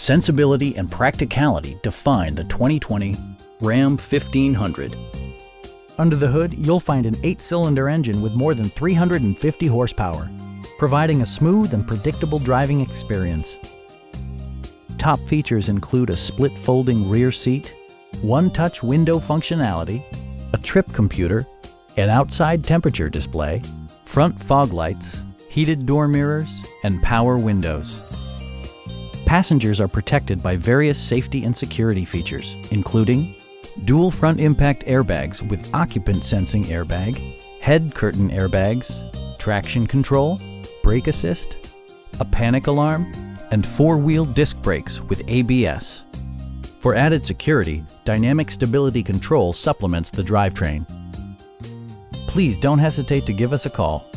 Sensibility and practicality define the 2020 Ram 1500. Under the hood, you'll find an 8-cylinder engine with more than 350 horsepower, providing a smooth and predictable driving experience. Top features include a split folding rear seat, one-touch window functionality, a trip computer, an outside temperature display, front fog lights, heated door mirrors, and power windows. Passengers are protected by various safety and security features, including dual front impact airbags with occupant sensing airbag, head curtain airbags, traction control, brake assist, a panic alarm, and 4-wheel disc brakes with ABS. For added security, dynamic stability control supplements the drivetrain. Please don't hesitate to give us a call.